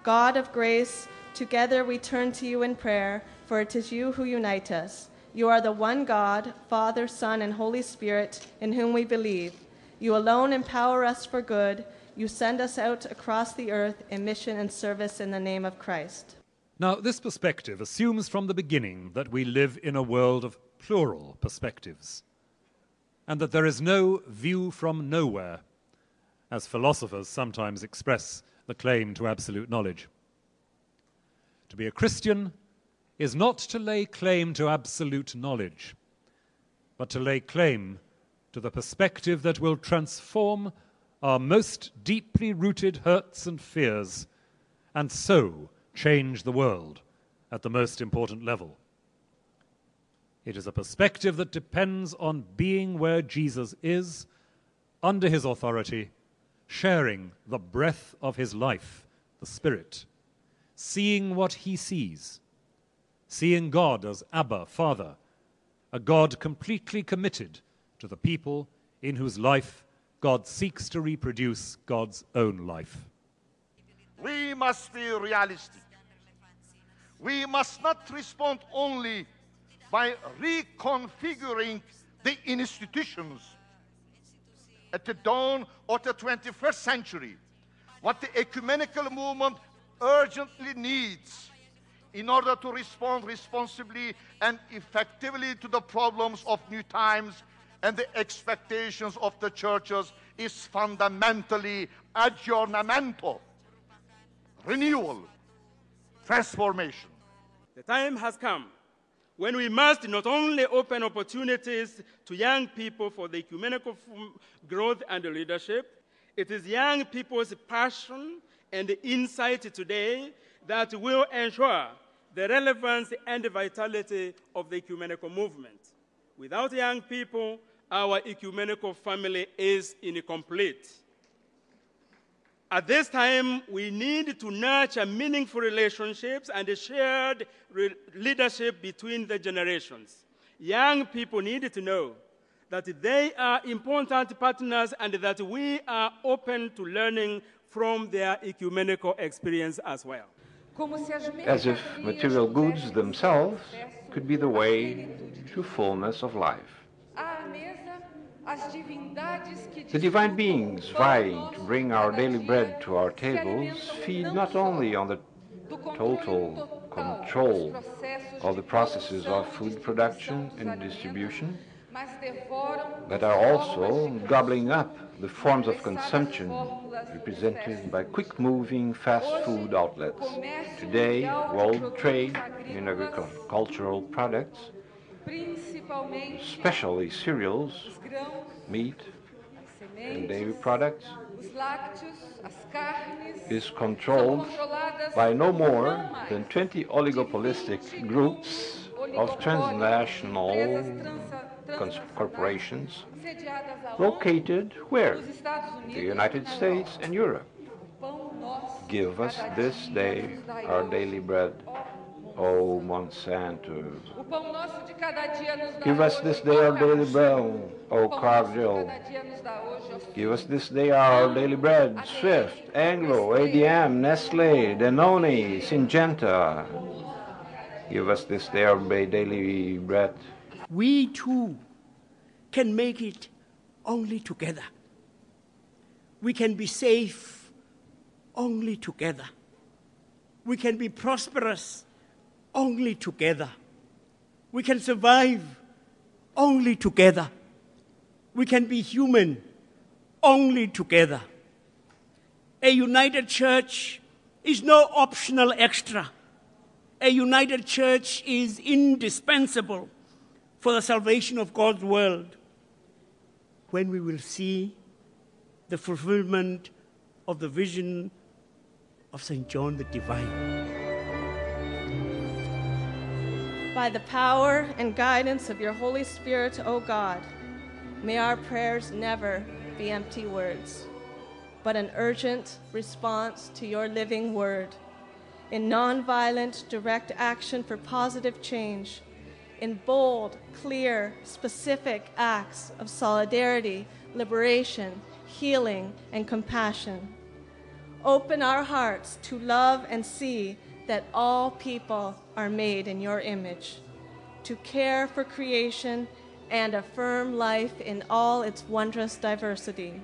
God of grace, together we turn to you in prayer, for it is you who unite us. You are the one God, Father, Son, and Holy Spirit, in whom we believe. You alone empower us for good. You send us out across the earth in mission and service in the name of Christ. Now, this perspective assumes from the beginning that we live in a world of plural perspectives, and that there is no view from nowhere, as philosophers sometimes express the claim to absolute knowledge. To be a Christian is not to lay claim to absolute knowledge, but to lay claim to the perspective that will transform our most deeply rooted hurts and fears, and so change the world at the most important level. It is a perspective that depends on being where Jesus is, under his authority, sharing the breath of his life, the Spirit, seeing what he sees, seeing God as Abba, Father, a God completely committed to the people in whose life God seeks to reproduce God's own life. We must be realistic. We must not respond only by reconfiguring the institutions. At the dawn of the 21st century, what the ecumenical movement urgently needs in order to respond responsibly and effectively to the problems of new times and the expectations of the churches is fundamentally aggiornamento, renewal, transformation. The time has come when we must not only open opportunities to young people for the ecumenical growth and leadership, it is young people's passion and insight today that will ensure the relevance and vitality of the ecumenical movement. Without young people, our ecumenical family is incomplete. At this time, we need to nurture meaningful relationships and a shared leadership between the generations. Young people need to know that they are important partners and that we are open to learning from their ecumenical experience as well. As if material goods themselves could be the way to fullness of life. The divine beings vying to bring our daily bread to our tables feed not only on the total control of the processes of food production and distribution, but are also gobbling up the forms of consumption represented by quick-moving fast food outlets. Today, world trade in agricultural products, especially cereals, meat, and dairy products, is controlled by no more than 20 oligopolistic groups of transnational corporations located where? The United States and Europe. Give us this day our daily bread, O Monsanto. Give us this day our daily bread, O Cargill. Give us this day our daily bread, Swift, Anglo, ADM, Nestle, Danone, Syngenta. Give us this day our daily bread. We too can make it only together. We can be safe only together. We can be prosperous only together. We can survive only together. We can be human only together. A united church is no optional extra. A united church is indispensable for the salvation of God's world. When we will see the fulfillment of the vision of St. John the Divine. By the power and guidance of your Holy Spirit, O God, may our prayers never be empty words, but an urgent response to your living word, in nonviolent, direct action for positive change, in bold, clear, specific acts of solidarity, liberation, healing, and compassion. Open our hearts to love and see that all people are made in your image, to care for creation and affirm life in all its wondrous diversity.